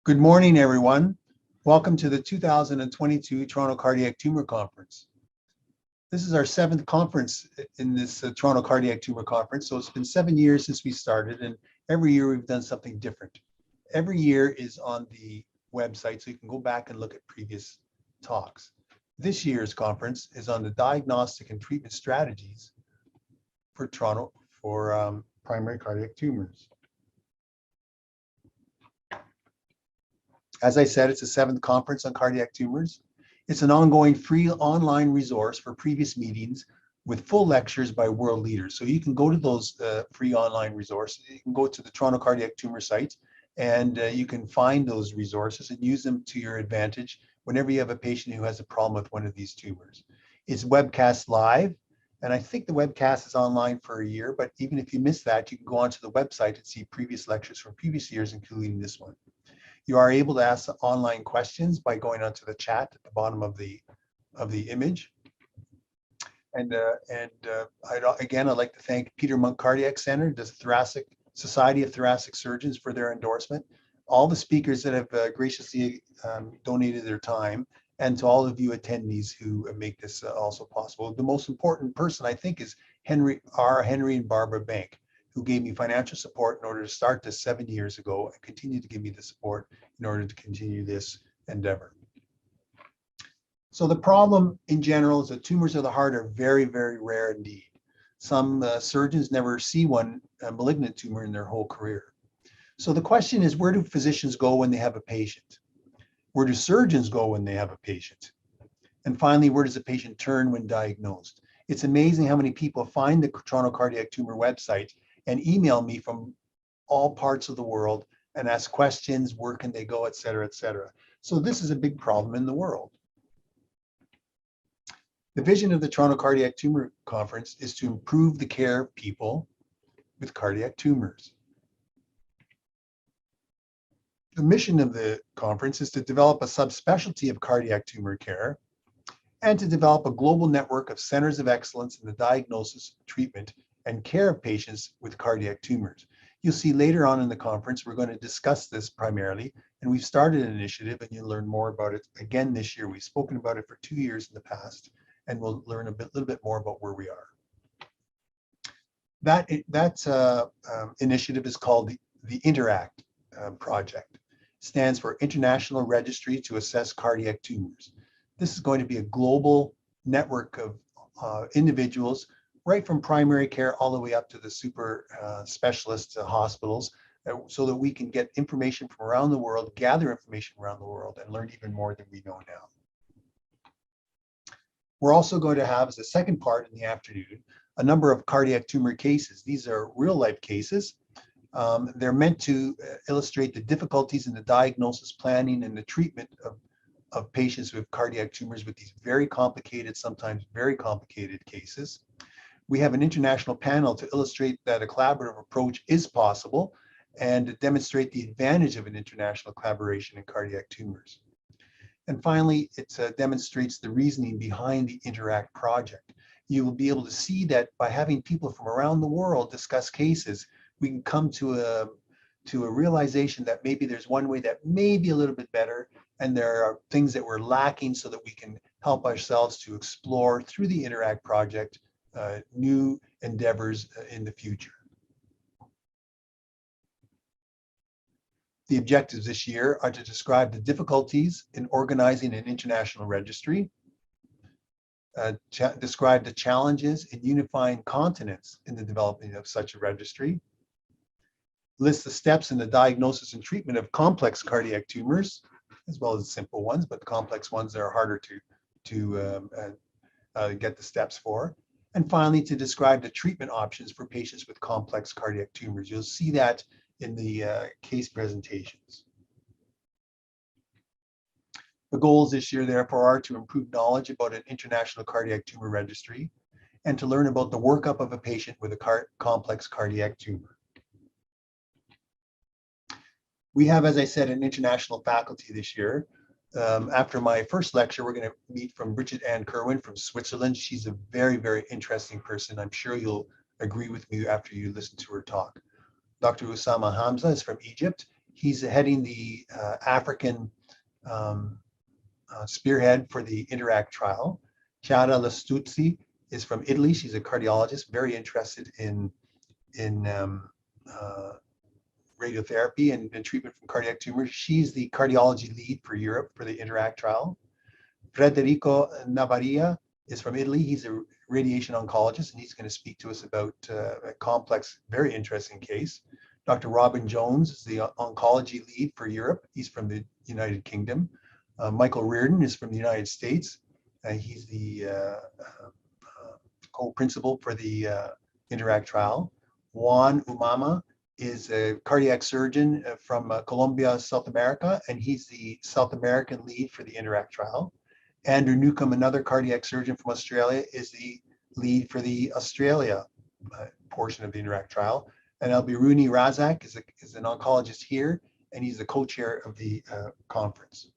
Good morning, everyone. Welcome to the 2022 Toronto Cardiac Tumor Conference. This is our seventh conference in this Toronto Cardiac Tumor Conference. So it's been 7 years since we started, and every year we've done something different. Every year is on the website, so you can go back and look at previous talks. This year's conference is on the diagnostic and treatment strategies for Toronto for primary cardiac tumors. As I said, it's the seventh conference on cardiac tumors. It's an ongoing free online resource for previous meetings with full lectures by world leaders. So you can go to those free online resources. You can go to the Toronto Cardiac Tumor site and you can find those resources and use them to your advantage whenever you have a patient who has a problem with one of these tumors. It's webcast live, and I think the webcast is online for a year, but even if you miss that, you can go onto the website and see previous lectures from previous years, including this one. You are able to ask online questions by going onto the chat at the bottom of the image. And again, I'd like to thank Peter Monk Cardiac Center, the Thoracic Society of Thoracic Surgeons, for their endorsement, all the speakers that have graciously donated their time, and to all of you attendees who make this also possible. The most important person, I think, is Henry and Barbara Bank, who gave me financial support in order to start this 7 years ago and continue to give me the support in order to continue this endeavor. So the problem in general is that tumors of the heart are very, very rare indeed. Some surgeons never see one malignant tumor in their whole career. So the question is, where do physicians go when they have a patient? Where do surgeons go when they have a patient? And finally, where does a patient turn when diagnosed? It's amazing how many people find the Toronto Cardiac Tumor website and email me from all parts of the world and ask questions, where can they go, et cetera, et cetera. So this is a big problem in the world. The vision of the Toronto Cardiac Tumor Conference is to improve the care of people with cardiac tumors. The mission of the conference is to develop a subspecialty of cardiac tumor care and to develop a global network of centers of excellence in the diagnosis, treatment, and care of patients with cardiac tumors. You'll see later on in the conference, we're going to discuss this primarily, and we've started an initiative, and you'll learn more about it again this year. We've spoken about it for 2 years in the past, and we'll learn a little bit more about where we are. That initiative is called the INTERACT project. It stands for International Registry to Assess Cardiac Tumors. This is going to be a global network of individuals, right from primary care all the way up to the super specialist hospitals, so that we can get information from around the world, gather information around the world, and learn even more than we know now. We're also going to have, as a second part in the afternoon, a number of cardiac tumor cases. These are real-life cases. They're meant to illustrate the difficulties in the diagnosis, planning, and the treatment of patients with cardiac tumors with these very complicated, sometimes very complicated cases. We have an international panel to illustrate that a collaborative approach is possible and to demonstrate the advantage of an international collaboration in cardiac tumors. And finally, it demonstrates the reasoning behind the INTERACT project. You will be able to see that by having people from around the world discuss cases, we can come to a realization that maybe there's one way that may be a little bit better, and there are things that we're lacking so that we can help ourselves to explore through the INTERACT project new endeavors in the future. The objectives this year are to describe the difficulties in organizing an international registry, describe the challenges in unifying continents in the development of such a registry, list the steps in the diagnosis and treatment of complex cardiac tumors, as well as simple ones, but complex ones that are harder to get the steps for. And finally, to describe the treatment options for patients with complex cardiac tumors. You'll see that in the case presentations. The goals this year, therefore, are to improve knowledge about an international cardiac tumor registry and to learn about the workup of a patient with a complex cardiac tumor. We have, as I said, an international faculty this year. After my first lecture, we're going to meet from Bridget Ann Kerwin from Switzerland. She's a very, very interesting person. I'm sure you'll agree with me after you listen to her talk. Dr. Usama Hamza is from Egypt, He's heading the African spearhead for the INTERACT trial. Chiara Lastuzzi is from Italy. She's a cardiologist, very interested in radiotherapy and treatment from cardiac tumors. She's the cardiology lead for Europe for the INTERACT trial. Federico Navarria is from Italy. He's a radiation oncologist, and he's going to speak to us about a complex, very interesting case. Dr. Robin Jones is the oncology lead for Europe. He's from the United Kingdom. Michael Reardon is from the United States. He's the co-principal for the INTERACT trial. Juan Umama is a cardiac surgeon from Colombia, South America, and he's the South American lead for the INTERACT trial. Andrew Newcomb, another cardiac surgeon from Australia, is the lead for the Australia portion of the INTERACT trial. And Albiruni Razak is an oncologist here, and he's the co-chair of the conference.